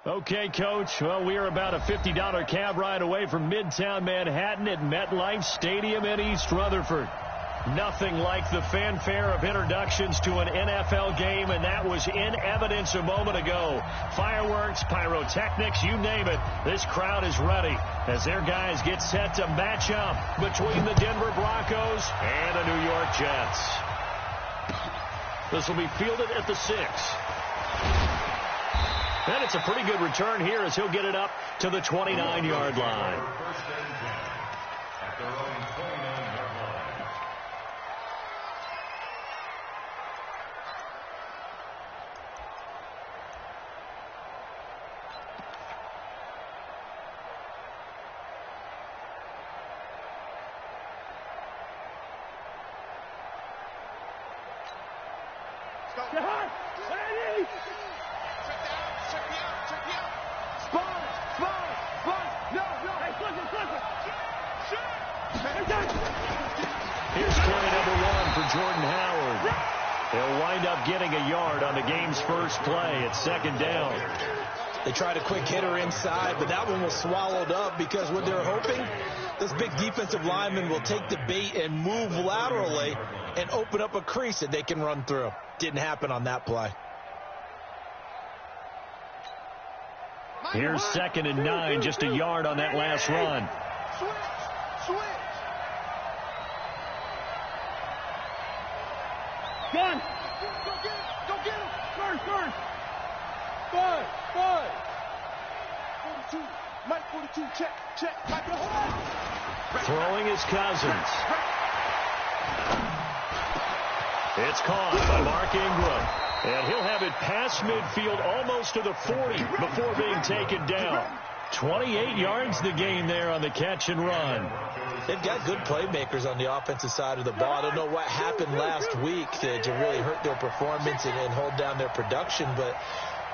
Okay, Coach. Well, we are about a $50 cab ride away from Midtown Manhattan at MetLife Stadium in East Rutherford. Nothing like the fanfare of introductions to an NFL game, and that was in evidence a moment ago. Fireworks, pyrotechnics, you name it. This crowd is ready as their guys get set to match up between the Denver Broncos and the New York Jets. This will be fielded at the 6. And it's a pretty good return here as he'll get it up to the 29-yard line. Here's carry number 1 for Jordan Howard. He'll wind up getting a yard on the game's first play. It's second down. They tried a quick hitter inside, but that one was swallowed up because what they're hoping, this big defensive lineman will take the bait and move laterally and open up a crease that they can run through. Didn't happen on that play. Here's 2nd and 9, just a yard on that last run. Switch. Gun. Go get him. Turn. 5. 42. Mike 42. Check. Mike, hold on. Throwing his Cousins. It's caught by Mark Ingram. And he'll have it past midfield almost to the 40 before being taken down. 28 yards the gain there on the catch and run. They've got good playmakers on the offensive side of the ball. I don't know what happened last week to really hurt their performance and hold down their production, but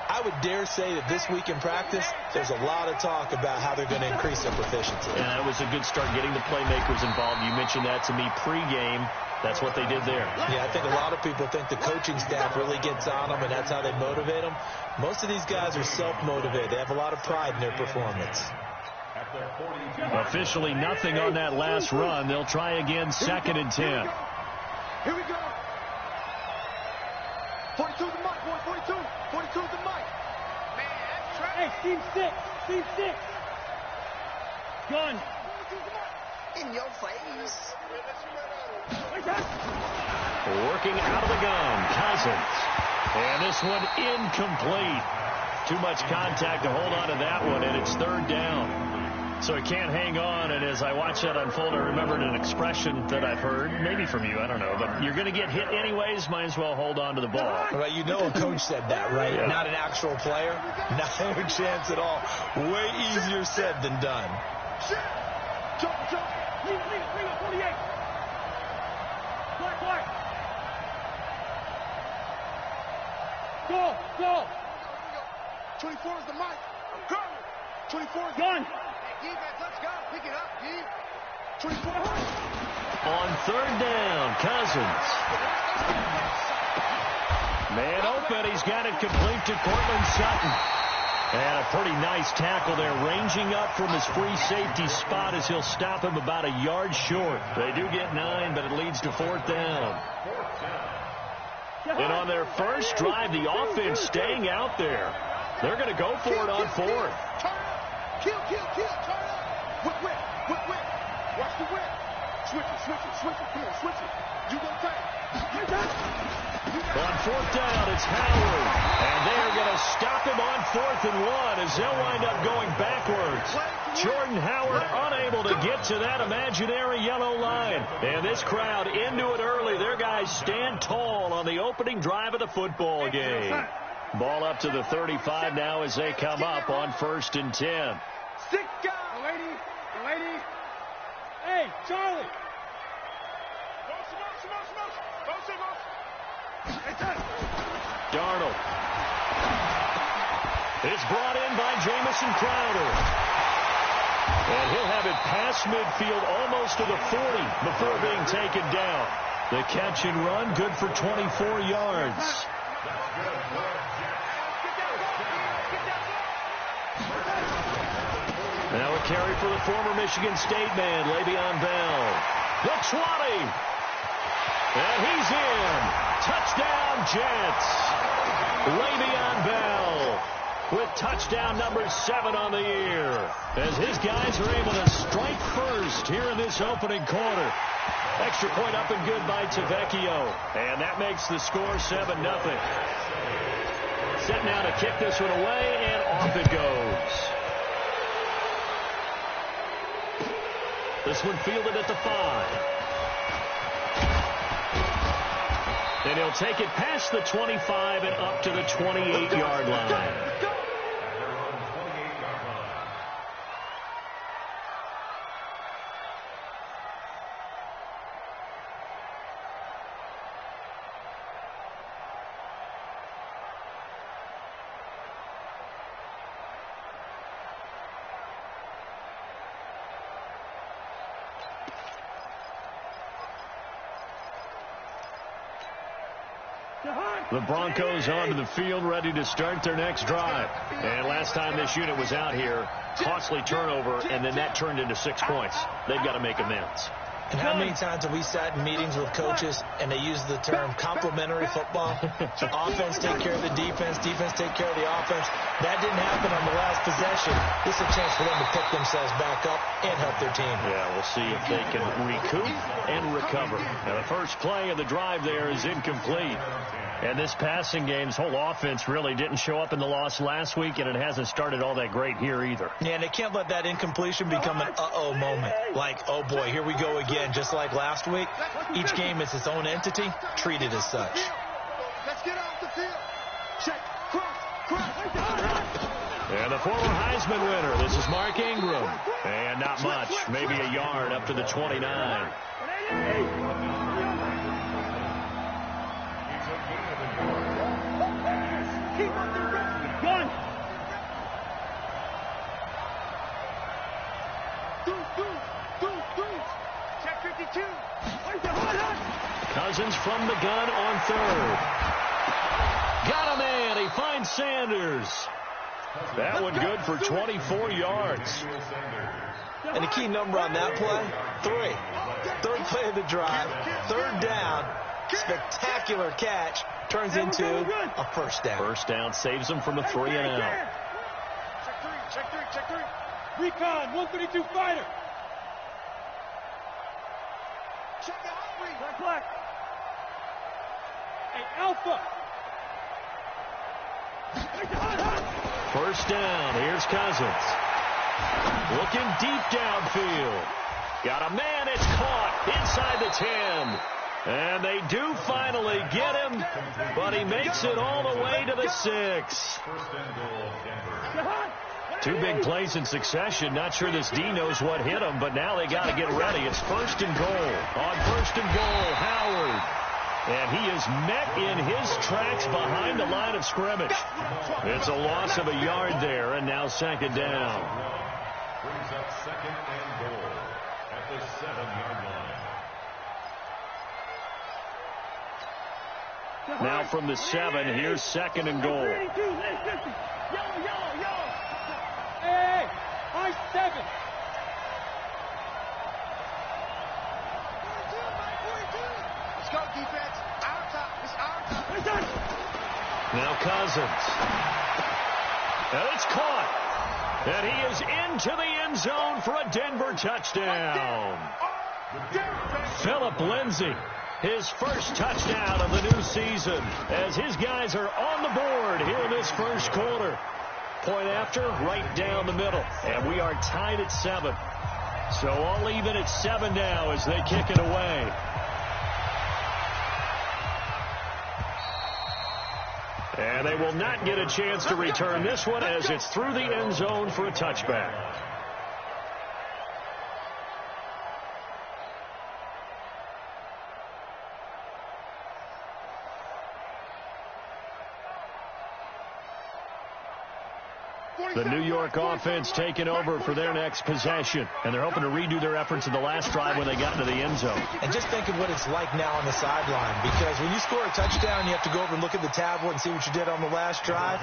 I would dare say that this week in practice, there's a lot of talk about how they're going to increase their proficiency. And that was a good start getting the playmakers involved. You mentioned that to me pregame. That's what they did there. Yeah, I think a lot of people think the coaching staff really gets on them, and that's how they motivate them. Most of these guys are self-motivated. They have a lot of pride in their performance. Officially nothing on that last run. They'll try again, 2nd and 10. Here we go. 42 the mic, boy. 42 the mic. Man, that's trash. Hey, Steve 6. Gun. In your face. Working out of the gun, Cousins. And this one incomplete. Too much contact to hold on to that one, and it's 3rd down. So he can't hang on, and as I watch that unfold, I remembered an expression that I've heard, maybe from you, I don't know, but you're going to get hit anyways, might as well hold on to the ball. Right, you know a coach said that, right? Yeah. Not an actual player. Not a chance at all. Way easier said than done. Jump. Bring up 48. Clark. Go. 24 is the mic. I'm coming. 24 is gun. Let's go. Pick it up, G. 24. On 3rd down, Cousins. Man open. He's got it complete to Cortland Sutton. And a pretty nice tackle there, ranging up from his free safety spot as he'll stop him about a yard short. They do get 9, but it leads to 4th down. And on their first drive, the offense staying out there. They're going to go for it on 4th. Kill. Turn up. Whip. Watch the whip. Switch it. Come on, switch it. You go tight. On 4th down, it's Howard. And they are going to stop him on 4th and 1 as they'll wind up going backwards. Jordan Howard unable to get to that imaginary yellow line. And this crowd into it early. Their guys stand tall on the opening drive of the football game. Ball up to the 35 now as they come up on 1st and 10. Stick out, lady. Hey, Charlie. Darnold. It's brought in by Jamison Crowder. And he'll have it past midfield almost to the 40 before being taken down. The catch and run good for 24 yards. Now a carry for the former Michigan State man, Le'Veon Bell. The 20. And he's in. Touchdown, Jets. Le'Veon Bell with touchdown number 7 on the year, as his guys are able to strike first here in this opening quarter. Extra point up and good by Tavecchio, and that makes the score 7-0. Set now to kick this one away, and off it goes. This one fielded at the 5. And he'll take it past the 25 and up to the 28-yard line. The Broncos onto the field, ready to start their next drive. And last time this unit was out here, costly turnover, and then that turned into 6 points. They've got to make amends. And how many times have we sat in meetings with coaches and they use the term complementary football? Offense take care of the defense, defense take care of the offense. That didn't happen on the last possession. This is a chance for them to pick themselves back up and help their team. Yeah, we'll see if they can recoup and recover. Now, the first play of the drive there is incomplete. And this passing game's whole offense really didn't show up in the loss last week, and it hasn't started all that great here either. Yeah, and they can't let that incompletion become an uh-oh moment. Like, oh boy, here we go again, just like last week. Each game is its own entity, treated as such. Let's get off the field. Check. Cross. And the former Heisman winner, this is Mark Ingram. And not much, maybe a yard up to the 29. Gun. Check 52. Cousins from the gun on third. Got a man. He finds Sanders. That one good for 24 yards. And the key number on that play, 3. Third play of the drive, third down, spectacular catch, turns into a first down. First down saves him from a 3 and out. Check three. Recon, 132 fighter. Check out three. Black. Hey, Alpha. First down. Here's Cousins. Looking deep downfield. Got a man. It's caught inside the 10. And they do finally get him, but he makes it all the way to the 6. 2 big plays in succession. Not sure this D knows what hit him, but now they got to get ready. It's first and goal. On first and goal, Howard. And he is met in his tracks behind the line of scrimmage. It's a loss of a yard there, and now second down. Brings up second and goal at the 7-yard line. Now from the 7, here's second and goal. Yellow. Hey, I 7. Let's go, defense. Our top. It's our top. Now Cousins. And it's caught. And he is into the end zone for a Denver touchdown. Philip Lindsay, his first touchdown of the new season, as his guys are on the board here in this first quarter. Point after, right down the middle. And we are tied at 7. So all even at 7 now as they kick it away. And they will not get a chance to return this one as it's through the end zone for a touchback. The New York offense taking over for their next possession. And they're hoping to redo their efforts in the last drive when they got into the end zone. And just think of what it's like now on the sideline. Because when you score a touchdown, you have to go over and look at the tablet and see what you did on the last drive.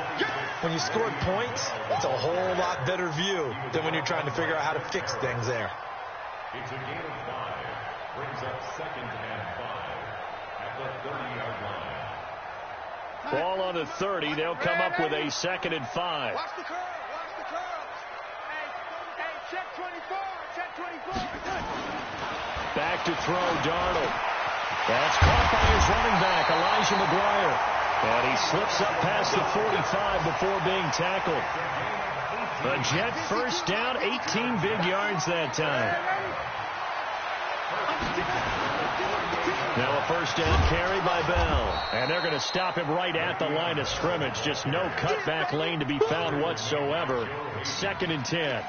When you scored points, it's a whole lot better view than when you're trying to figure out how to fix things there. It's a gain of 5. Brings up 2nd and 5 at the 30-yard line. Ball on the 30. They'll come up with a 2nd and 5. Watch the curl. Watch the curl. Hey, check 24. Check 24. Back to throw, Darnold. That's caught by his running back, Elijah McGuire. And he slips up past the 45 before being tackled. A Jet first down, 18 big yards that time. Now a first down carry by Bell. And they're going to stop him right at the line of scrimmage. Just no cutback lane to be found whatsoever. 2nd and 10.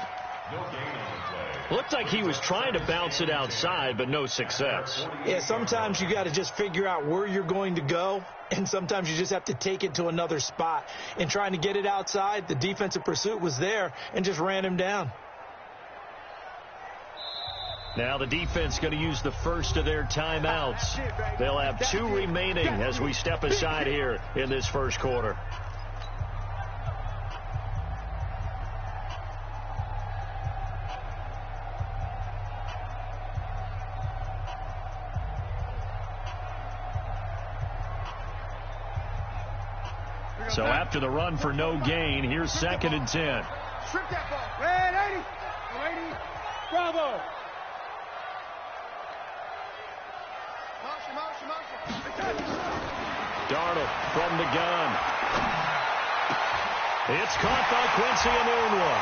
Looked like he was trying to bounce it outside, but no success. Yeah, sometimes you got to just figure out where you're going to go, and sometimes you just have to take it to another spot. And trying to get it outside, the defensive pursuit was there and just ran him down. Now the defense going to use the first of their timeouts. They'll have 2 remaining as we step aside here in this first quarter. So after the run for no gain, here's 2nd and 10. Strip that ball. Red 80. 80. Bravo. Darnold from the gun. It's caught by Quincy Enunwa.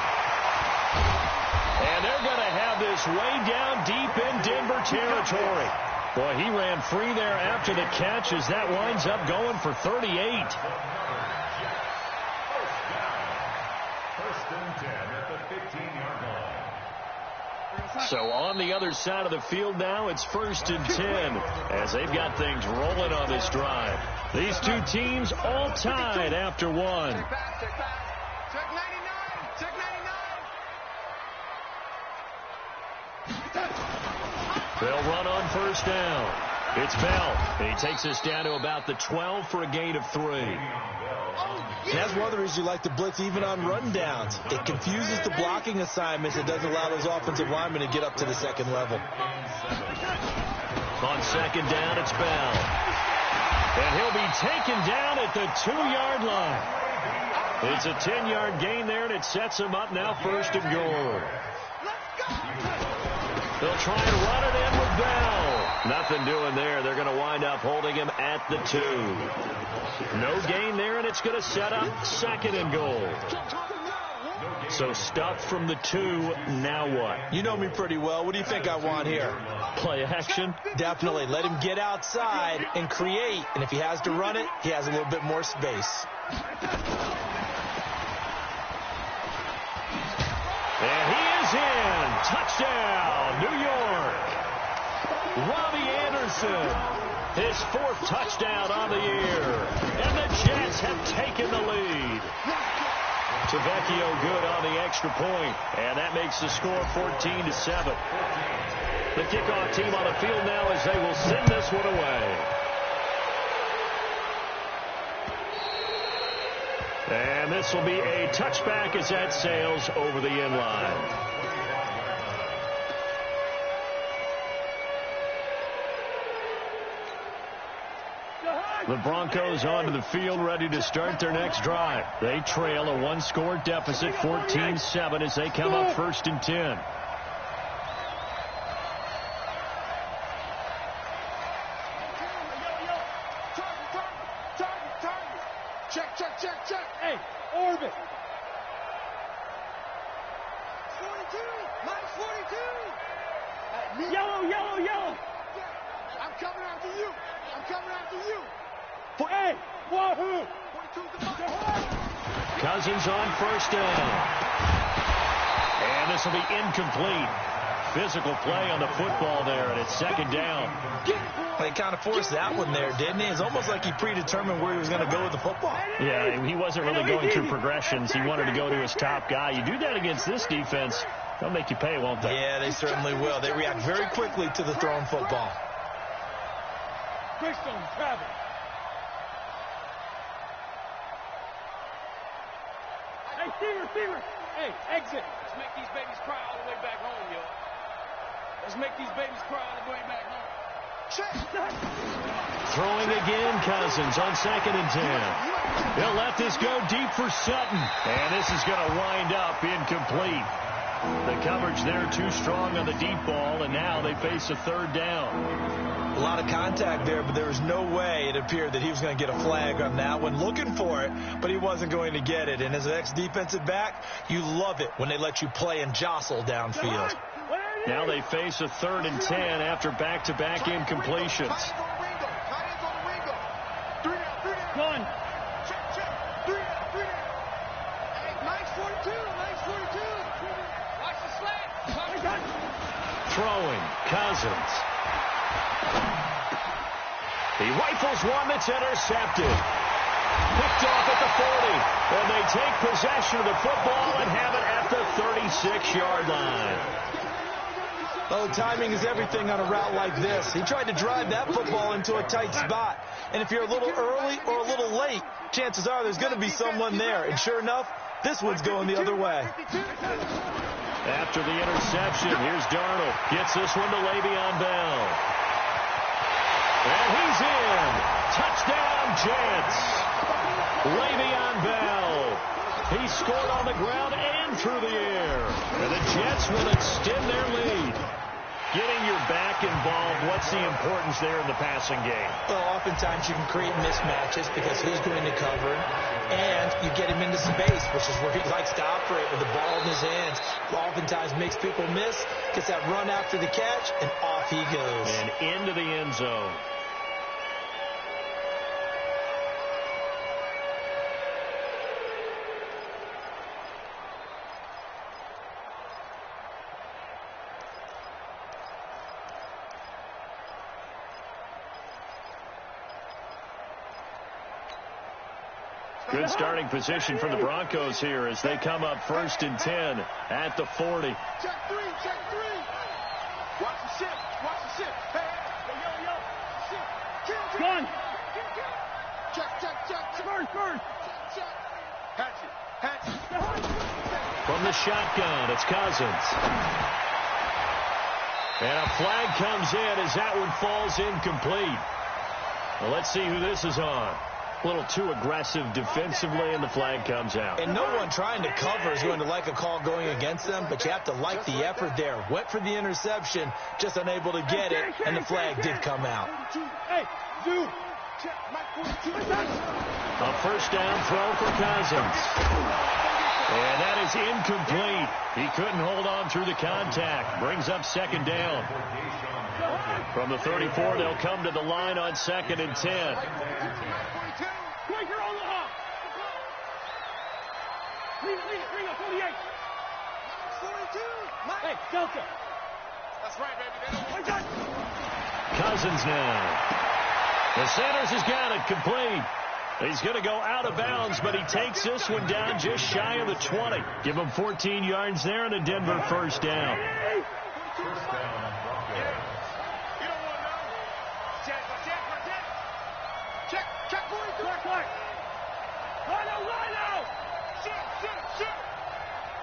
And they're going to have this way down deep in Denver territory. Boy, he ran free there after the catch as that winds up going for 38. First and 10 at the 15-yard line. So on the other side of the field now, it's 1st and 10 as they've got things rolling on this drive. These two teams all tied after one. Check 99. Check 99. They'll run on first down. It's Bell. He takes us down to about the 12 for a gain of 3. That's one of the reasons you like to blitz even on run downs. It confuses the blocking assignments. It doesn't allow those offensive linemen to get up to the second level. On 2nd down, it's Bell. And he'll be taken down at the 2-yard line. It's a 10-yard gain there, and it sets him up now 1st and goal. They'll try and run it in with Bell. Nothing doing there. They're going to wind up holding him at the 2. No gain there, and it's going to set up 2nd and goal. So stopped from the 2. Now what? You know me pretty well. What do you think I want here? Play action? Definitely. Let him get outside and create. And if he has to run it, he has a little bit more space. And he is in. Touchdown, New York. Robbie Anderson, his 4th touchdown on the year. And the Jets have taken the lead. Tavecchio good on the extra point, and that makes the score 14-7. The kickoff team on the field now as they will send this one away. And this will be a touchback as that sails over the end line. The Broncos onto the field ready to start their next drive. They trail a 1-score deficit, 14-7 as they come up 1st and 10. Check. Hey, orbit. 42. Minus 42. Yellow. I'm coming after you. Hey, wahoo! Cousins on 1st down. And this will be incomplete. physical play on the football there, and it's second down. They kind of forced that one there, didn't he? It's almost like he predetermined where he was going to go with the football. Yeah, he wasn't really going through progressions. He wanted to go to his top guy. You do that against this defense, they'll make you pay, won't they? Yeah, they certainly will. They react very quickly to the thrown football. Greystone, travel. Hey, receiver. Hey, exit. Let's make these babies cry all the way back home, yo. Let's make these babies cry all the way back home. Throwing again, Cousins on 2nd and 10. He'll let this go deep for Sutton. And this is going to wind up incomplete. The coverage there too strong on the deep ball, and now they face a 3rd down. A lot of contact there, but there was no way it appeared that he was going to get a flag on that one. Looking for it, but he wasn't going to get it. And as an ex-defensive back, you love it when they let you play and jostle downfield. Now they face a 3rd and 10 after back-to-back incompletions. One. Throwing, Cousins. He rifles one that's intercepted. Picked off at the 40. And they take possession of the football and have it at the 36-yard line. Oh, timing is everything on a route like this. He tried to drive that football into a tight spot. And if you're a little early or a little late, chances are there's going to be someone there. And sure enough, this one's going the other way. After the interception, here's Darnold. Gets this one to Le'Veon Bell. And he's in. Touchdown, Jets. Le'Veon Bell. He scored on the ground and through the air. And the Jets will extend their lead. Getting your back involved, what's the importance there in the passing game? Well, oftentimes you can create mismatches because who's going to cover, and you get him into space, which is where he likes to operate with the ball in his hands. Oftentimes makes people miss, gets that run after the catch, and off he goes. And into the end zone. Good starting position for the Broncos here as they come up 1st and 10 at the 40. Check three. Watch the ship. Hey, yo. Ship. Gun. Check. First. Check. Hatchet. From the shotgun, it's Cousins. And a flag comes in as that one falls incomplete. Well, let's see who this is on. A little too aggressive defensively, and the flag comes out. And no one trying to cover is going to like a call going against them, but you have to like the effort there. Went for the interception, just unable to get it, and the flag did come out. A 1st down throw for Cousins. And that is incomplete. He couldn't hold on through the contact. Brings up 2nd down. From the 34, they'll come to the line on 2nd and 10. Ring up 48. 42. Hey, Delta. That's right, baby. Cousins now. The Sanders has got it complete. He's going to go out of bounds, but he takes this one down just shy of the 20. Give him 14 yards there and a Denver 1st down. Check 42. Line out. Shit.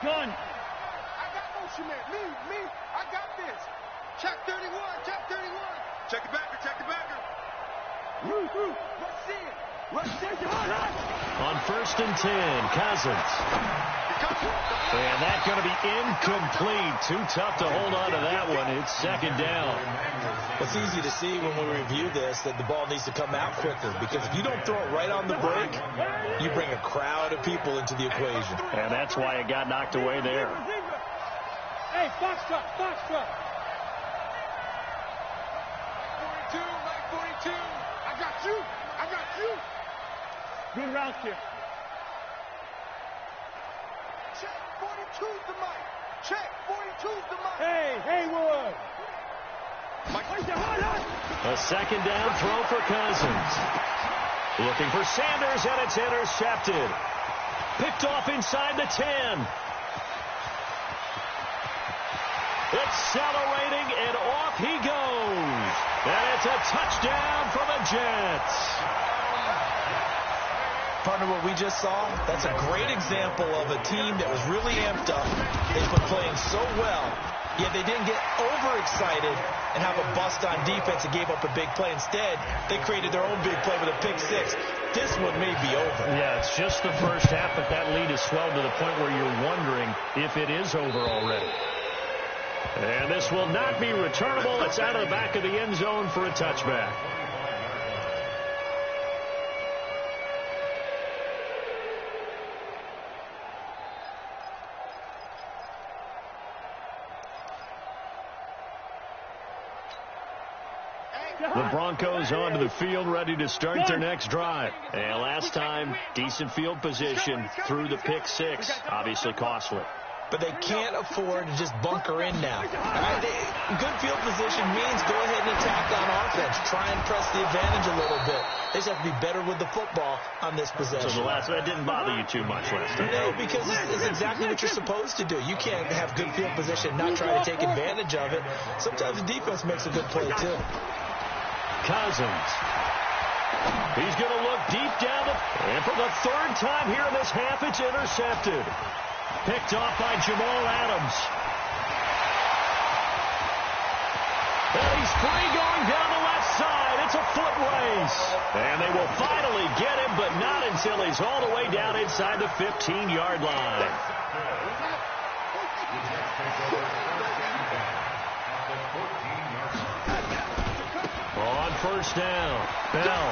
Gun. I got motion man. Me. I got this. Check 31. Check the backer. What's in? On 1st and 10, Cousins. And that's going to be incomplete. Too tough to hold on to that one. It's 2nd down. It's easy to see when we review this that the ball needs to come out quicker, because if you don't throw it right on the break, you bring a crowd of people into the equation. And that's why it got knocked away there. Hey, box truck. 42. I got you. Good route here. Check 42 to Mike. Check. 42's the mark. Hey, Haywood. A second down throw for Cousins. Looking for Sanders, and it's intercepted. Picked off inside the 10. Accelerating, and off he goes. And it's a touchdown for the Jets. Partner, what we just saw, that's a great example of a team that was really amped up. They've been playing so well, yet they didn't get overexcited and have a bust on defense and gave up a big play. Instead, they created their own big play with a pick six. This one may be over. Yeah, it's just the first half, but that lead has swelled to the point where you're wondering if it is over already. And this will not be returnable. It's out of the back of the end zone for a touchback. The Broncos onto the field, ready to start their next drive. And last time, decent field position through the pick six. Obviously costly. But they can't afford to just bunker in now. Good field position means go ahead and attack on offense. Try and press the advantage a little bit. They just have to be better with the football on this possession. So that didn't bother you too much last time? No, because it's exactly what you're supposed to do. You can't have good field position and not try to take advantage of it. Sometimes the defense makes a good play, too. Cousins. He's going to look deep down and for the third time here in this half, it's intercepted. Picked off by Jamal Adams. And he's free going down the left side. It's a foot race. And they will finally get him, but not until he's all the way down inside the 15-yard line. On first down, Bell.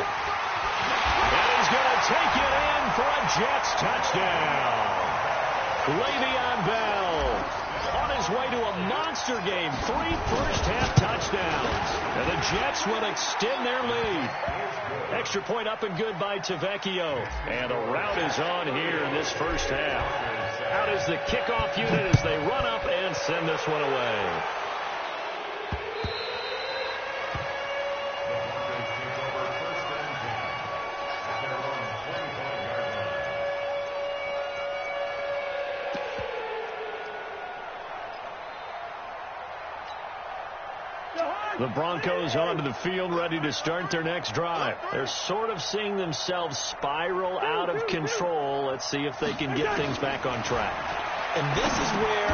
And he's going to take it in for a Jets touchdown. Le'Veon Bell on his way to a monster game. 3 first-half touchdowns. And the Jets will extend their lead. Extra point up and good by Tavecchio. And a rout is on here in this first half. Out is the kickoff unit as they run up and send this one away. The Broncos onto the field, ready to start their next drive. They're sort of seeing themselves spiral out of control. Let's see if they can get things back on track. And this is where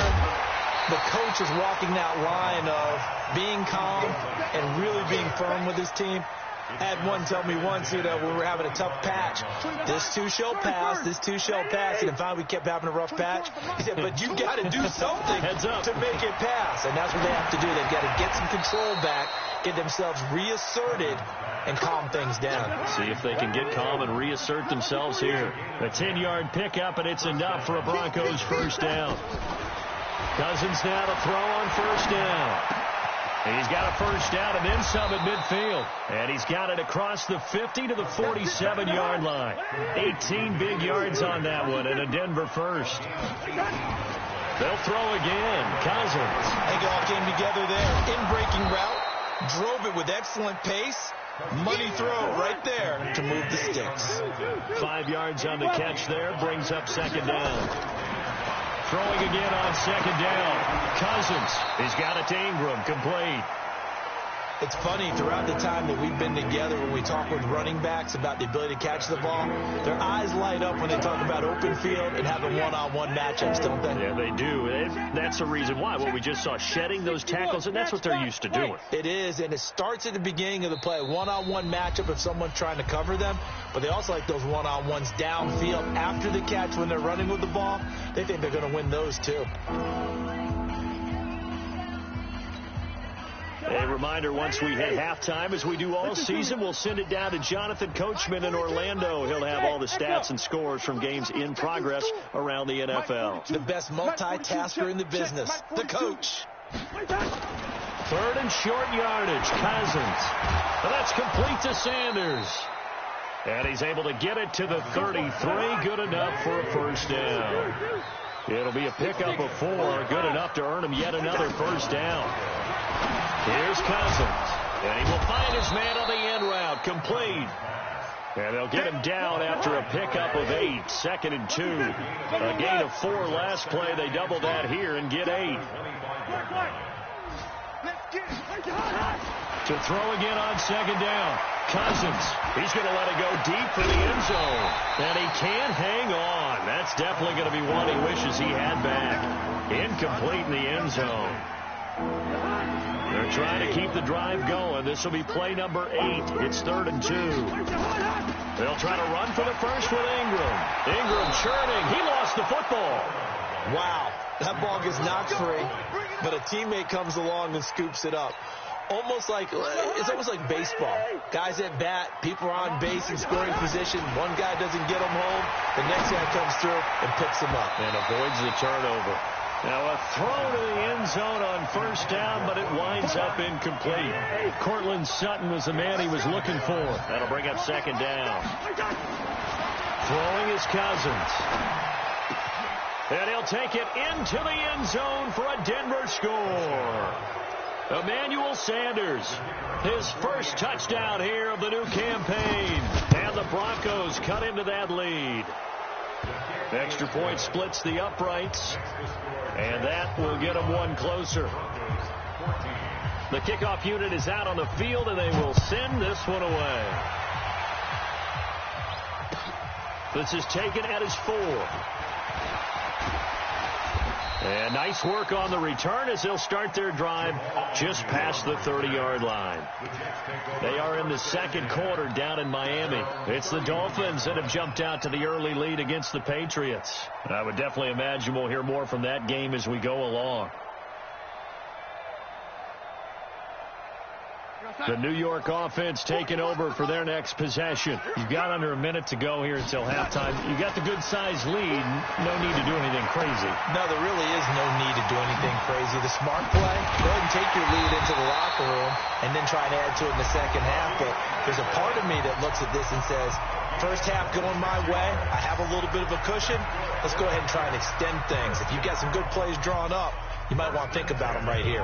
the coach is walking that line of being calm and really being firm with his team. I had one tell me once, when we were having a tough patch, this too shall pass, this too shall pass. And finally we kept having a rough patch. He said, but you got to do something to make it pass. And that's what they have to do. They've got to get some control back, get themselves reasserted, and calm things down. See if they can get calm and reassert themselves here. A 10-yard pickup, and it's enough for a Broncos first down. Cousins now to throw on first down. He's got a first down and then some at midfield. And he's got it across the 50 to the 47-yard line. 18 big yards on that one, and a Denver first. They'll throw again. Cousins. I think it all came together there. In-breaking route. Drove it with excellent pace. Money throw right there to move the sticks. 5 yards on the catch there. Brings up second down. Throwing again on second down. Cousins. He's got it to Ingram. Complete. It's funny, throughout the time that we've been together, when we talk with running backs about the ability to catch the ball, their eyes light up when they talk about open field and having one-on-one matchups, don't they? Yeah, they do. That's the reason why. What we just saw, shedding those tackles, and that's what they're used to doing. It is, and it starts at the beginning of the play. One-on-one matchup if someone's trying to cover them, but they also like those one-on-ones downfield after the catch when they're running with the ball. They think they're going to win those, too. A reminder, once we hit halftime, as we do all season, we'll send it down to Jonathan Coachman in Orlando. He'll have all the stats and scores from games in progress around the NFL. The best multitasker in the business, the coach. Third and short yardage, Cousins. And that's complete to Sanders. And he's able to get it to the 33. Good enough for a first down. It'll be a pickup of 4, good enough to earn him yet another first down. Here's Cousins, and he will find his man on the end route, complete. And they'll get him down after a pickup of 8, 2nd and 2. A gain of 4 last play. They double that here and get 8. To throw again on 2nd down. Cousins, he's going to let it go deep for the end zone. And he can't hang on. That's definitely going to be one he wishes he had back. Incomplete in the end zone. They're trying to keep the drive going. This will be play number 8. It's 3rd and 2. They'll try to run for the first with Ingram. Ingram churning. He lost the football. Wow, that ball gets knocked free, but a teammate comes along and scoops it up. It's almost like baseball. Guys at bat, people are on base in scoring position. One guy doesn't get them home. The next guy comes through and picks them up. And avoids the turnover. Now a throw to the end zone on first down, but it winds up incomplete. Cortland Sutton was the man he was looking for. That'll bring up 2nd down. Throwing is Cousins. And he'll take it into the end zone for a Denver score. Emmanuel Sanders, his first touchdown here of the new campaign. And the Broncos cut into that lead. Extra point splits the uprights. And that will get them one closer. The kickoff unit is out on the field, and they will send this one away. This is taken at his 4. And nice work on the return as they'll start their drive just past the 30-yard line. They are in the 2nd quarter down in Miami. It's the Dolphins that have jumped out to the early lead against the Patriots. I would definitely imagine we'll hear more from that game as we go along. The New York offense taking over for their next possession. You've got under a minute to go here until halftime. You got the good-sized lead. No need to do anything crazy. No, there really is no need to do anything crazy. The smart play, go ahead and take your lead into the locker room and then try and add to it in the second half. But there's a part of me that looks at this and says, first half going my way, I have a little bit of a cushion. Let's go ahead and try and extend things. If you've got some good plays drawn up, you might want to think about them right here.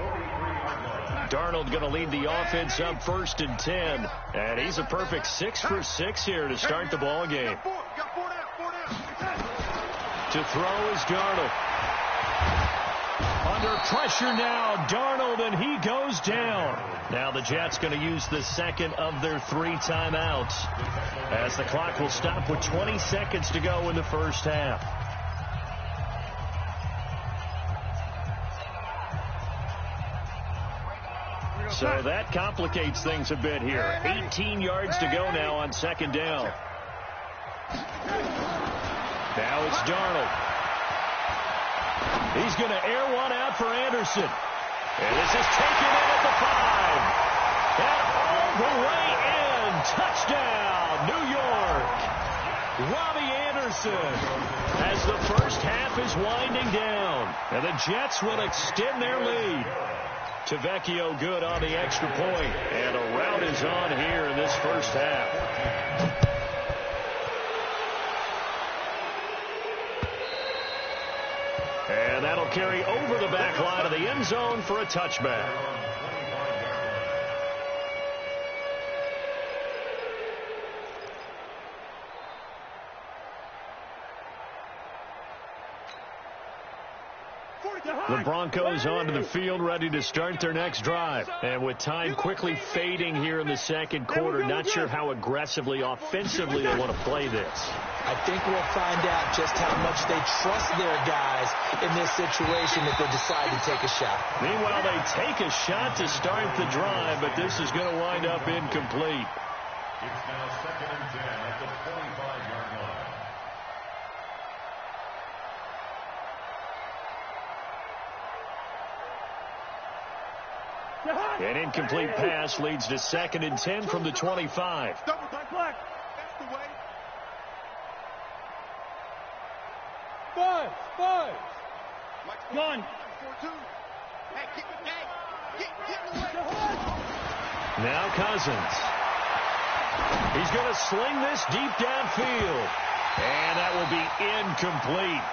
Darnold going to lead the offense up 1st and 10. And he's a perfect 6 for 6 here to start the ball game. To throw is Darnold. Under pressure now, Darnold, and he goes down. Now the Jets going to use the 2nd of their 3 timeouts, as the clock will stop with 20 seconds to go in the first half. So that complicates things a bit here. 18 yards to go now on 2nd down. Now it's Darnold. He's going to air one out for Anderson. And this is taken in at the 5. And all the way in. Touchdown, New York. Robbie Anderson, as the first half is winding down. And the Jets will extend their lead. Tavecchio good on the extra point. And a rout is on here in this first half. And that'll carry over the back line of the end zone for a touchback. The Broncos onto the field, ready to start their next drive. And with time quickly fading here in the 2nd quarter, not sure how aggressively, offensively they want to play this. I think we'll find out just how much they trust their guys in this situation if they decide to take a shot. Meanwhile, they take a shot to start the drive, but this is going to wind up incomplete. It's now 2nd and 10 at the 25-yard line. An incomplete pass leads to 2nd and 10 from the 25. Double back. That's the way. 5. Gun. 4-2. Hey, get away. Now Cousins. He's going to sling this deep downfield. And that will be incomplete.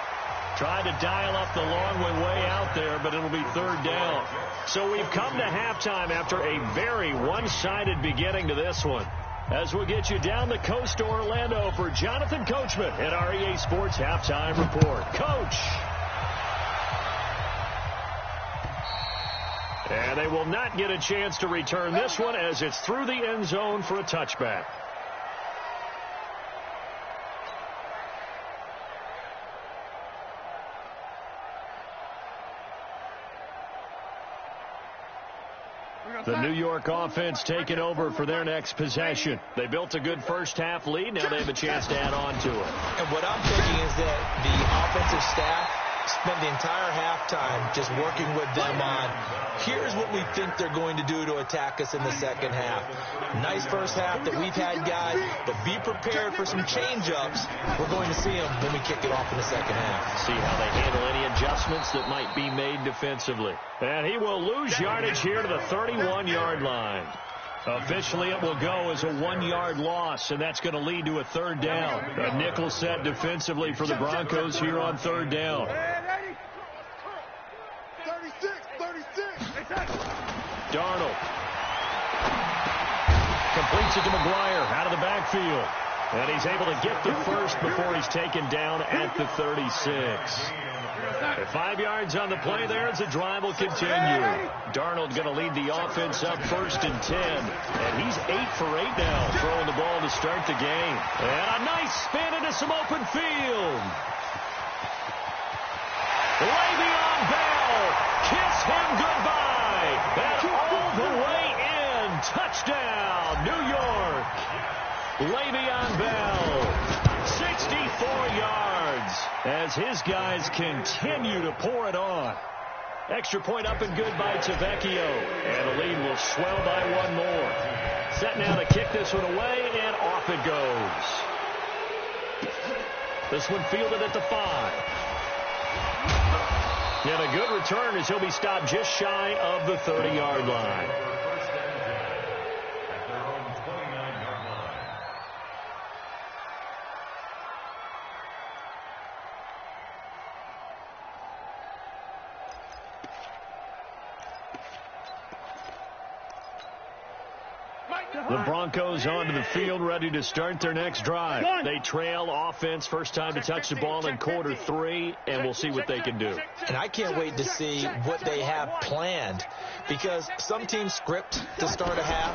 Tried to dial up the long way out there, but it'll be third down. So we've come to halftime after a very one-sided beginning to this one. As we'll get you down the coast to Orlando for Jonathan Coachman at our EA Sports Halftime Report. Coach. And they will not get a chance to return this one as it's through the end zone for a touchback. The New York offense taking over for their next possession. They built a good first-half lead. Now they have a chance to add on to it. And what I'm thinking is that the offensive staff spent the entire halftime just working with them on, here's what we think they're going to do to attack us in the second half. Nice first half that we've had, guys, but be prepared for some change-ups. We're going to see them when we kick it off in the second half. See how they handle any adjustments that might be made defensively. And he will lose yardage here to the 31-yard line. Officially, it will go as a 1-yard loss, and that's going to lead to a third down. A nickel set defensively for the Broncos here on third down. 36. Darnold completes it to McGuire out of the backfield. And he's able to get the first before he's taken down at the 36. 5 yards on the play there as the drive will continue. Darnold going to lead the offense up 1st and 10. And he's 8 for 8 now, throwing the ball to start the game. And a nice spin into some open field. Le'Veon Bell, kiss him goodbye. And all the way in. Touchdown, New York. Le'Veon Bell, 64 yards as his guys continue to pour it on. Extra point up and good by Tavecchio. And the lead will swell by one more. Set now to kick this one away, and off it goes. This one fielded at the 5. And a good return as he'll be stopped just shy of the 30-yard line. The Broncos onto the field, ready to start their next drive. They trail offense, first time to touch the ball in quarter 3, and we'll see what they can do. And I can't wait to see what they have planned, because some teams script to start a half.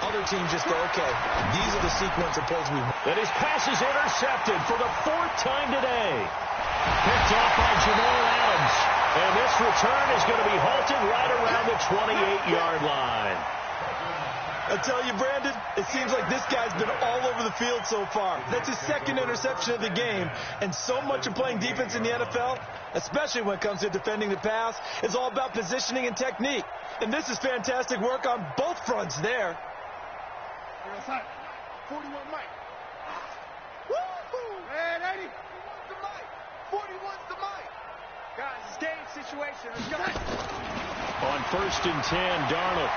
Other teams just go, okay, these are the sequence of plays we want. And his pass is intercepted for the 4th time today. Picked off by Jamal Adams. And this return is going to be halted right around the 28-yard line. I tell you, Brandon, it seems like this guy's been all over the field so far. That's his 2nd interception of the game. And so much of playing defense in the NFL, especially when it comes to defending the pass, is all about positioning and technique. And this is fantastic work on both fronts there. 41 Mike. Woo-hoo! Man, 80. 41's the Mike. Guys, it's game situation. Let's go. On 1st and 10, Darnold.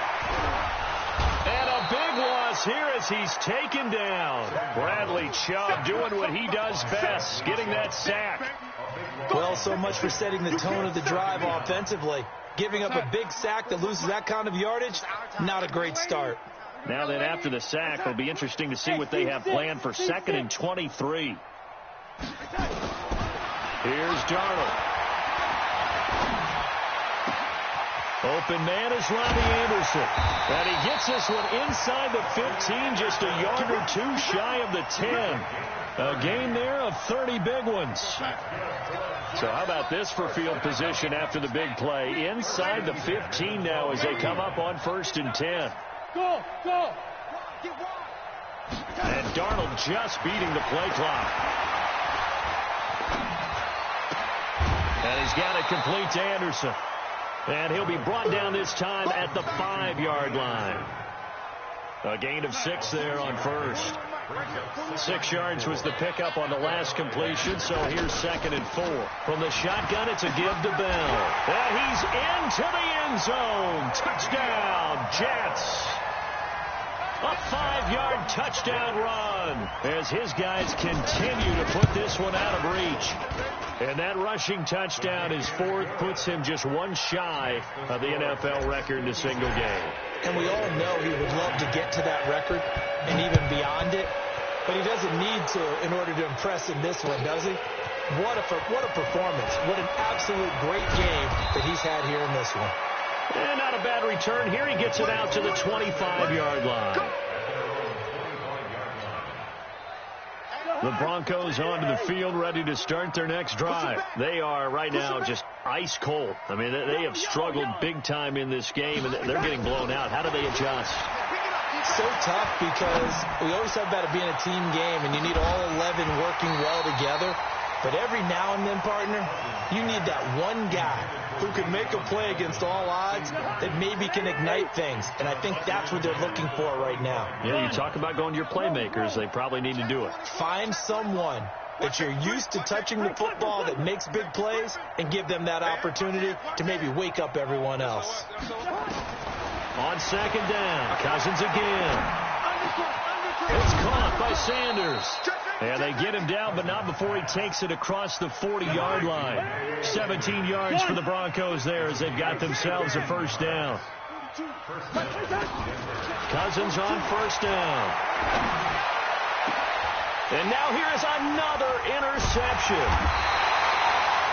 And a big loss here as he's taken down. Bradley Chubb doing what he does best, getting that sack. Well, so much for setting the tone of the drive offensively. Giving up a big sack that loses that kind of yardage, not a great start. Now then, after the sack, it'll be interesting to see what they have planned for 2nd and 23. Here's Darnold. Open man is Robbie Anderson. And he gets this one inside the 15, just a yard or 2 shy of the 10. A gain there of 30 big ones. So how about this for field position after the big play? Inside the 15 now as they come up on 1st and 10. Go. And Darnold just beating the play clock. And he's got it complete to Anderson. And he'll be brought down this time at the 5-yard line. A gain of 6 there on 1st. 6 yards was the pickup on the last completion, so here's 2nd and 4. From the shotgun, it's a give to Bell. And he's into the end zone. Touchdown, Jets. A 5-yard touchdown run as his guys continue to put this one out of reach. And that rushing touchdown is fourth, puts him just one shy of the NFL record in a single game. And we all know he would love to get to that record and even beyond it. But he doesn't need to in order to impress in this one, does he? What a performance. What an absolute great game that he's had here in this one. And not a bad return here. He gets it out to the 25-yard line. The Broncos onto the field, ready to start their next drive. They are right now just ice cold. I mean, they have struggled big time in this game, and they're getting blown out. How do they adjust? So tough because we always talk about it being a team game, and you need all 11 working well together. But every now and then, partner, you need that one guy who can make a play against all odds that maybe can ignite things. And I think that's what they're looking for right now. Yeah, you talk about going to your playmakers. They probably need to do it. Find someone that you're used to touching the football that makes big plays and give them that opportunity to maybe wake up everyone else. On second down, Cousins again. It's caught by Sanders. And they get him down, but not before he takes it across the 40-yard line. 17 yards for the Broncos there as they've got themselves a first down. Cousins on first down. And now here is another interception.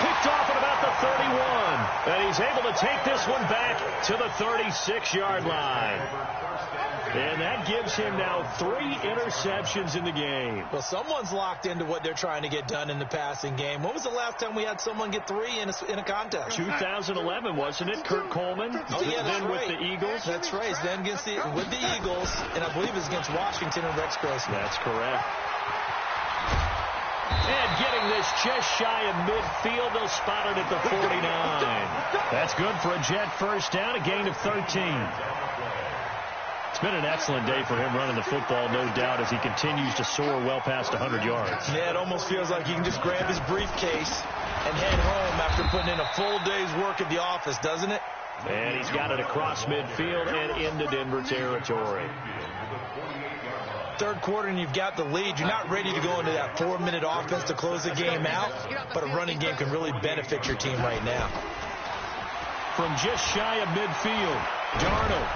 Picked off at about the 31. And he's able to take this one back to the 36-yard line. And that gives him now 3 interceptions in the game. Well, someone's locked into what they're trying to get done in the passing game. When was the last time we had someone get 3 in a contest? 2011, wasn't it? Kurt Coleman. Oh, yeah, that's then right. with the Eagles. That's right. Then with the Eagles, and I believe it's against Washington and Rex Grossman. That's correct. And getting this just shy of midfield, they'll spot it at the 49. That's good for a Jet first down, a gain of 13. It's been an excellent day for him running the football, no doubt, as he continues to soar well past 100 yards. Yeah, it almost feels like he can just grab his briefcase and head home after putting in a full day's work at the office, doesn't it? And he's got it across midfield and into Denver territory. Third quarter and you've got the lead. You're not ready to go into that 4-minute offense to close the game out, but a running game can really benefit your team right now. From just shy of midfield, Darnold.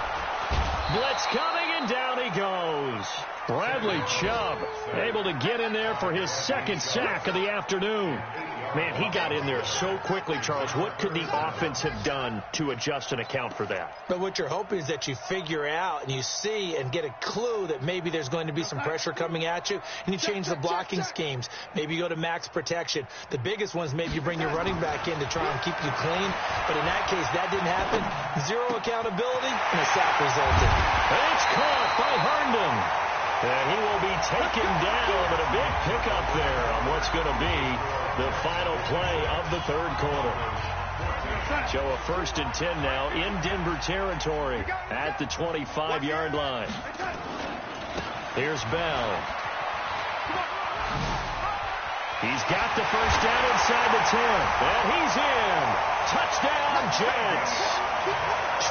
Blitz coming, and down he goes. Bradley Chubb able to get in there for his second sack of the afternoon. Man, he got in there so quickly, Charles. What could the offense have done to adjust and account for that? But what you're hoping is that you figure out and you see and get a clue that maybe there's going to be some pressure coming at you, and you change the blocking schemes. Maybe you go to max protection. The biggest one is maybe you bring your running back in to try and keep you clean. But in that case, that didn't happen. Zero accountability, and a sack resulted. And it's caught by Herndon. And he will be taken down, but a big pickup there on what's going to be the final play of the third quarter. So a 1st and 10 now in Denver territory at the 25-yard line. Here's Bell. He's got the first down inside the 10. And he's in. Touchdown, Jets.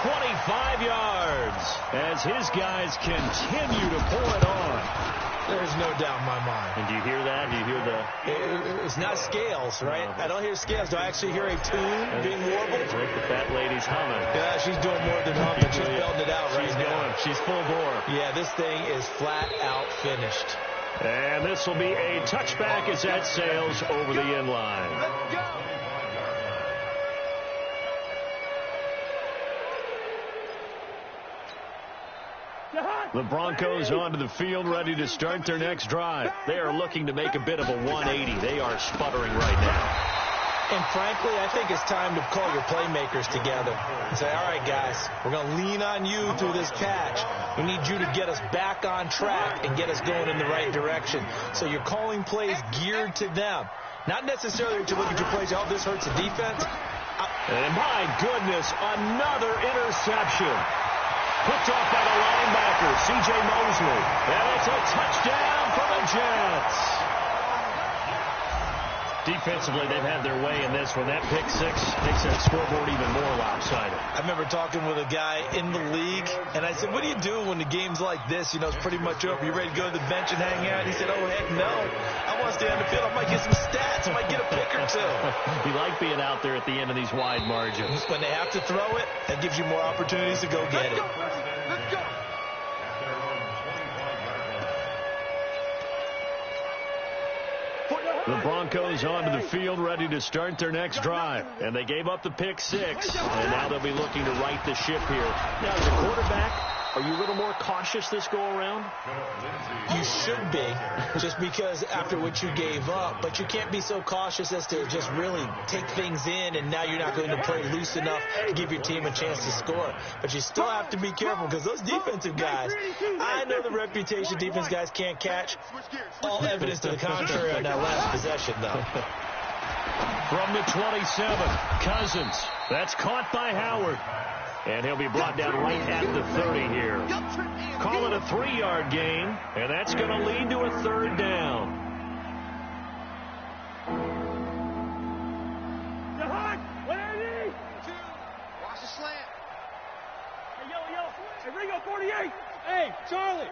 25 yards as his guys continue to pour it on. There's no doubt in my mind. And do you hear that? Do you hear the... It's not scales, right? I don't hear scales. Do I actually hear a tune being warbled? I think the fat lady's humming. Yeah, she's doing more than humming. She's belting it out right now. She's full bore. Yeah, this thing is flat out finished. And this will be a touchback as that sails over the end line. Let's go. The Broncos onto the field, ready to start their next drive. They are looking to make a bit of a 180. They are sputtering right now. And frankly, I think it's time to call your playmakers together and say, all right, guys, we're going to lean on you through this patch. We need you to get us back on track and get us going in the right direction. So you're calling plays geared to them. Not necessarily to look at your plays, oh, this hurts the defense. And my goodness, another interception. Picked off by the linebacker, C.J. Mosley. And it's a touchdown for the Jets. Defensively, they've had their way in this one. That pick six makes that scoreboard even more lopsided. I remember talking with a guy in the league, and I said, what do you do when the game's like this? You know, it's pretty much over. You ready to go to the bench and hang out? He said, oh, heck no. I want to stay on the field. I might get some stats. I might get a pick or two. You like being out there at the end of these wide margins. When they have to throw it, that gives you more opportunities to go get it. Let's go. The Broncos onto the field ready to start their next drive. And they gave up the pick six. And now they'll be looking to right the ship here. Now, as a quarterback, are you a little more cautious this go-around? You should be, just because after what you gave up. But you can't be so cautious as to just really take things in, and now you're not going to play loose enough to give your team a chance to score. But you still have to be careful, because those defensive guys, I know the reputation defense guys can't catch. All evidence to the contrary on that last possession, though. From the 27, Cousins. That's caught by Howard. And he'll be brought down right at the 30 here. Call it a 3-yard gain, and that's going to lead to a third down. Watch the slant. Hey, yo. Hey, Ringo, 48. Hey, Charlie.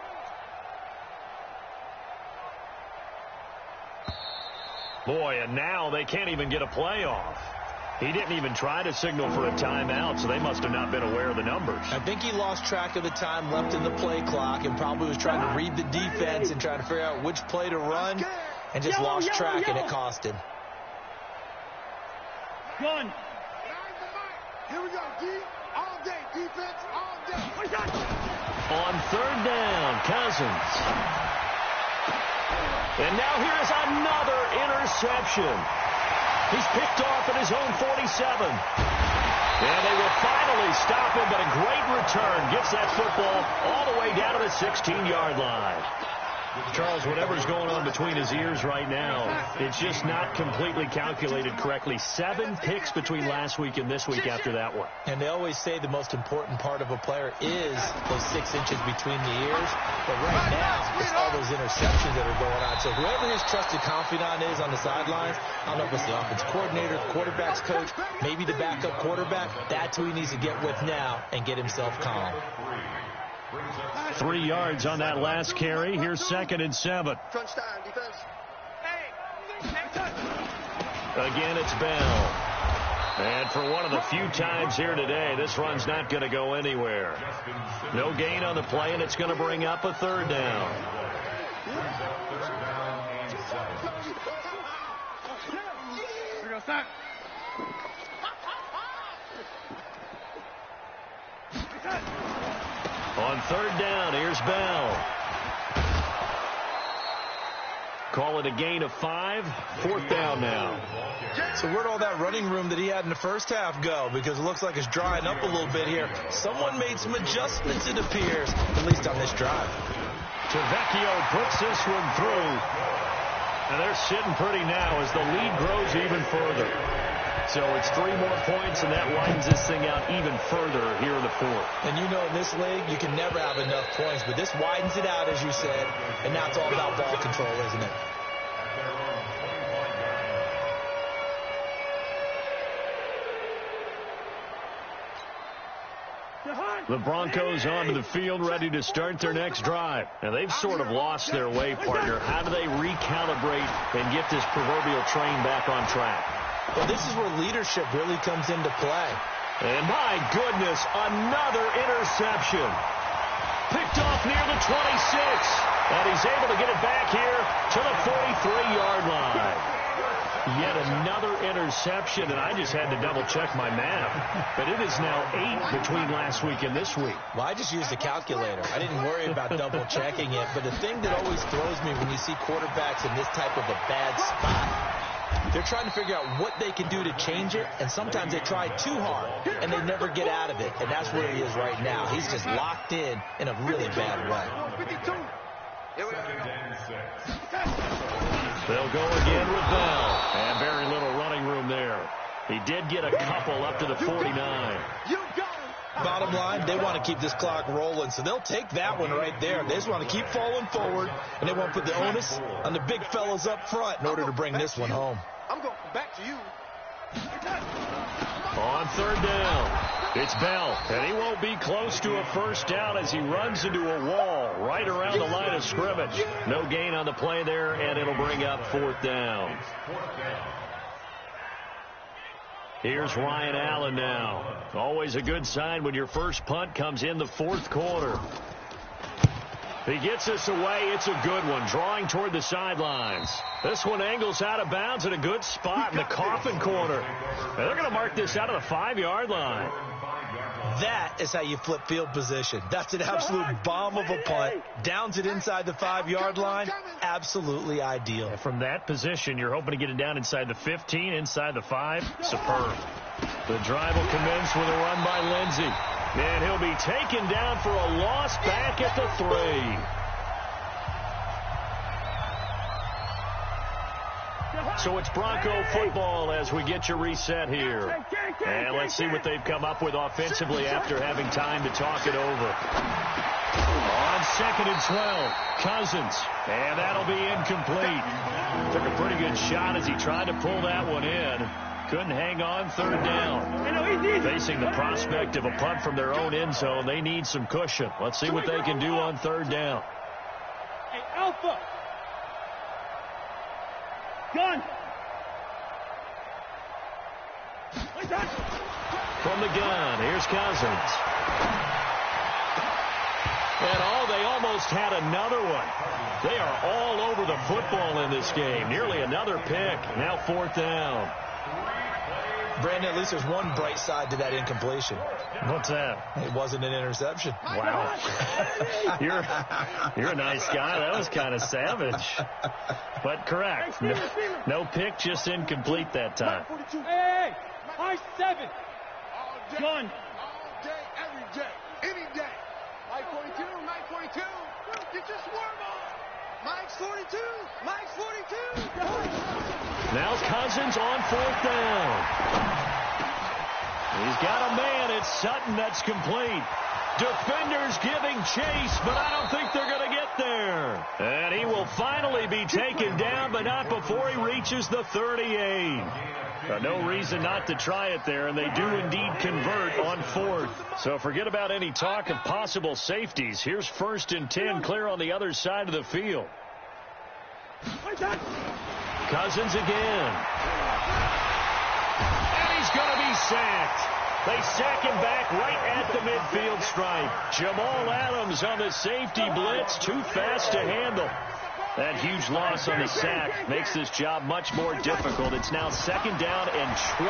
Boy, and now they can't even get a play off. He didn't even try to signal for a timeout, so they must have not been aware of the numbers. I think he lost track of the time left in the play clock and probably was trying to read the defense and trying to figure out which play to run and just lost track, and it cost him. Gun. Here we go, D. All day, defense, all day. On third down, Cousins. And now here is another interception. He's picked off at his own 47. And they will finally stop him, but a great return gets that football all the way down to the 16-yard line. Charles, whatever's going on between his ears right now, it's just not completely calculated correctly. 7 picks between last week and this week after that one. And they always say the most important part of a player is those 6 inches between the ears. But right now, it's all those interceptions that are going on. So whoever his trusted confidant is on the sidelines, I don't know if it's the offense coordinator, the quarterback's coach, maybe the backup quarterback, that's who he needs to get with now and get himself calm. 3 yards on that last carry. Here's 2nd and 7. Crunch time, defense. Again, it's Bell. And for one of the few times here today, this run's not going to go anywhere. No gain on the play, and it's going to bring up a third down. Here we go, stop. On third down, here's Bell. Call it a gain of 5. 4th down now. So where'd all that running room that he had in the first half go? Because it looks like it's drying up a little bit here. Someone made some adjustments, it appears, at least on this drive. Tavecchio puts this one through. And they're sitting pretty now as the lead grows even further. So it's 3 more points, and that widens this thing out even further here in the 4th. And you know, in this league, you can never have enough points, but this widens it out, as you said, and now it's all about ball control, isn't it? The Broncos onto the field ready to start their next drive. And they've sort of lost their way, partner. How do they recalibrate and get this proverbial train back on track? Well, this is where leadership really comes into play. And my goodness, another interception. Picked off near the 26. And he's able to get it back here to the 43-yard line. Yet another interception, and I just had to double-check my math. But it is now 8 between last week and this week. Well, I just used a calculator. I didn't worry about double-checking it. But the thing that always throws me when you see quarterbacks in this type of a bad spot, they're trying to figure out what they can do to change it, and sometimes they try too hard, and they never get out of it. And that's where he is right now. He's just locked in a really bad way. They'll go again with Bell. And very little running room there. He did get a couple up to the 49. You got him. Bottom line, they want to keep this clock rolling, so they'll take that one right there. They just want to keep falling forward, and they want to put the onus on the big fellas up front in order to bring this one home. I'm going back to you. On third down, it's Bell, and he won't be close to a first down as he runs into a wall right around the line of scrimmage. No gain on the play there, and it'll bring up fourth down. Here's Ryan Allen now. Always a good sign when your first punt comes in the fourth quarter. He gets this away. It's a good one, drawing toward the sidelines. This one angles out of bounds at a good spot in the coffin corner. And they're going to mark this out of the 5-yard line. That is how you flip field position. That's an absolute bomb of a punt. Downs it inside the 5-yard line. Absolutely ideal. And from that position, you're hoping to get it down inside the 15, inside the 5. Superb. The drive will commence with a run by Lindsey. And he'll be taken down for a loss back at the 3. So it's Bronco football as we get you reset here. And let's see what they've come up with offensively after having time to talk it over. On 2nd and 12, Cousins. And that'll be incomplete. Took a pretty good shot as he tried to pull that one in. Couldn't hang on third down. Facing the prospect of a punt from their own end zone, they need some cushion. Let's see what they can do on third down. Hey, Alpha. Gun. From the gun, here's Cousins. And they almost had another one. They are all over the football in this game. Nearly another pick. Now fourth down. Brandon, at least there's one bright side to that incompletion. What's that? It wasn't an interception. Wow. You're a nice guy. That was kind of savage. But correct. No pick, just incomplete that time. Hey, high 7. Gun. All day, every day, any day. Mike 42, Mike 42. Get your swarm on. Mike's 42, Mike's 42. Now Cousins on fourth down. He's got a man. It's Sutton that's complete. Defenders giving chase, but I don't think they're going to get there. And he will finally be taken down, but not before he reaches the 38. No reason not to try it there, and they do indeed convert on fourth. So forget about any talk of possible safeties. Here's 1st and 10, clear on the other side of the field. Cousins again. And he's going to be sacked. They sack him back right at the midfield stripe. Jamal Adams on the safety blitz, too fast to handle. That huge loss on the sack makes this job much more difficult. It's now 2nd down and 22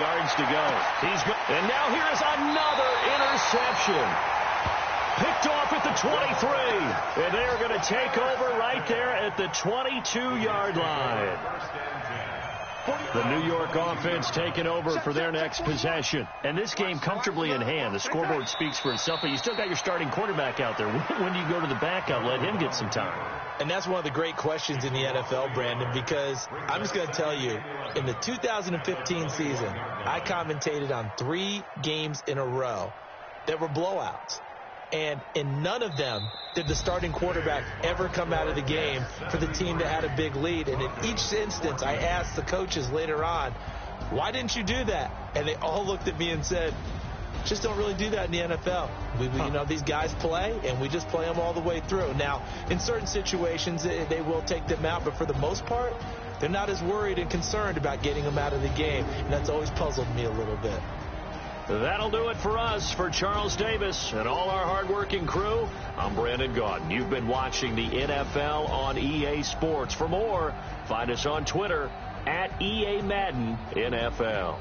yards to go. And now here is another interception. Picked off at the 23. And they are going to take over right there at the 22-yard line. The New York offense taking over for their next possession. And this game comfortably in hand. The scoreboard speaks for itself, but you still got your starting quarterback out there. When do you go to the backup? Let him get some time. And that's one of the great questions in the NFL, Brandon, because I'm just going to tell you, in the 2015 season, I commentated on 3 games in a row that were blowouts. And in none of them did the starting quarterback ever come out of the game for the team that had a big lead. And in each instance, I asked the coaches later on, why didn't you do that? And they all looked at me and said, just don't really do that in the NFL. You know, these guys play, and we just play them all the way through. Now, in certain situations, they will take them out, but for the most part, they're not as worried and concerned about getting them out of the game. And that's always puzzled me a little bit. That'll do it for us. For Charles Davis and all our hardworking crew, I'm Brandon Gaudin. You've been watching the NFL on EA Sports. For more, find us on Twitter at EA Madden NFL.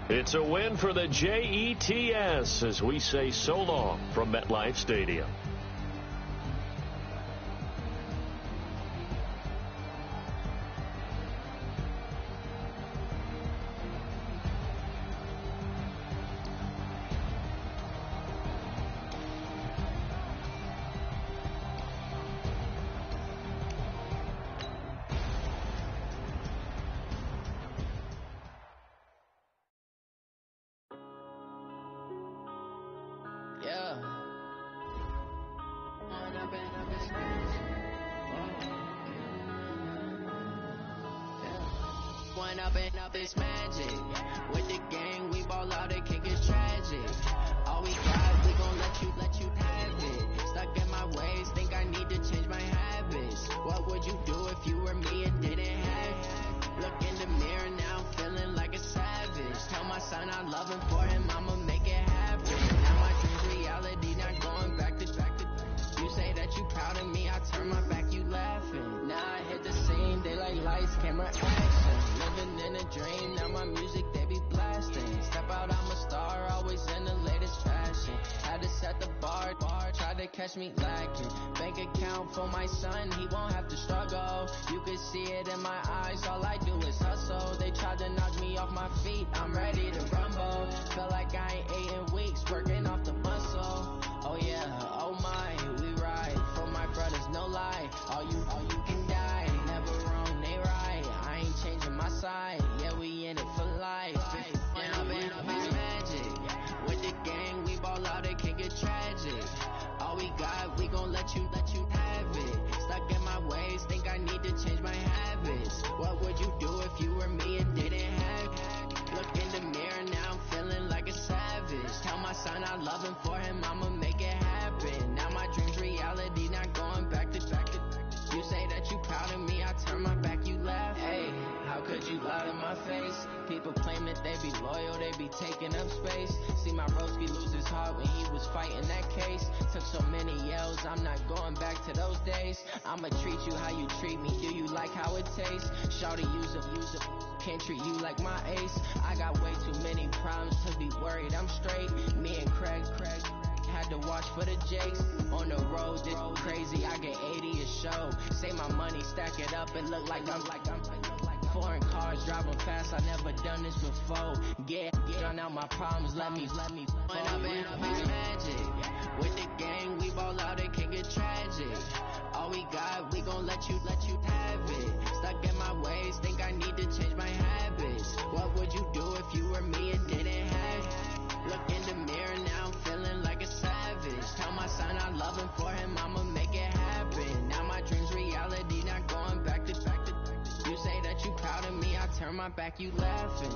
It's a win for the Jets as we say so long from MetLife Stadium. Point up and up, it's magic. With the gang, we ball out, it kick is tragic. All we got, we gon' let you have it. Stuck in my ways, think I need to change my habits. What would you do if you were me and didn't have it? Look in the mirror now, feeling like a savage. Tell my son I love him, for him I'ma make it happen. Now my dream's reality, not going back to. You say that you proud of me, I turn my back, you laughing. Now I hit the scene, they like lights, camera, action. Living in a dream, now my music they be blasting. Step out, I'm a star, always in the latest fashion. Had to set the bar, tried to catch me lacking. Bank account for my son, he won't have to struggle. You can see it in my eyes, all I do is hustle. They tried to knock me off my feet, I'm ready to rumble. Feel like I ain't ate in weeks, working off the muscle. Oh yeah, oh my, we ride for my brothers, no lie. All you can die, never wrong, they right. I ain't changing my side, yeah, we in it for life. Down, it's magic. With the gang, we ball out, it can get tragic. All we got, we gon' let you have it. Stuck in my ways, think I need to change my habits. What would you do if you were me and didn't have it? Look in the mirror now, I'm feeling like a savage. Tell my son I love him, for him I'ma make it happen. Now my dream's reality, not going back to. You say that you proud of me, I turn my back, you laugh. Hey, how could you lie to my face? People claim that they be loyal, they be taking up space. See my broski lose his heart when he was fighting that case. Took so many yells, I'm not going back to those days. I'ma treat you how you treat me, do you like how it tastes? Shawty, use up, can't treat you like my ace. I got way too many problems to be worried, I'm straight. Me and Craig had to watch for the Jakes. On the road, this crazy, I get 80 a show. Say my money, stack it up, and look like I'm foreign cars, driving fast, I never done this before. Drown out my problems, let me point up and it's magic. With the gang, we ball out, it can get tragic. All we got, we gon' let you have it. Stuck in my ways, think I need to change my habits. What would you do if you were me and didn't have it? Look in the mirror now, I'm feeling like a savage. Tell my son I love him, for him I'ma make it happen. Now my dream's reality, not going back to. You say that you proud of me, I turn my back, you laughing.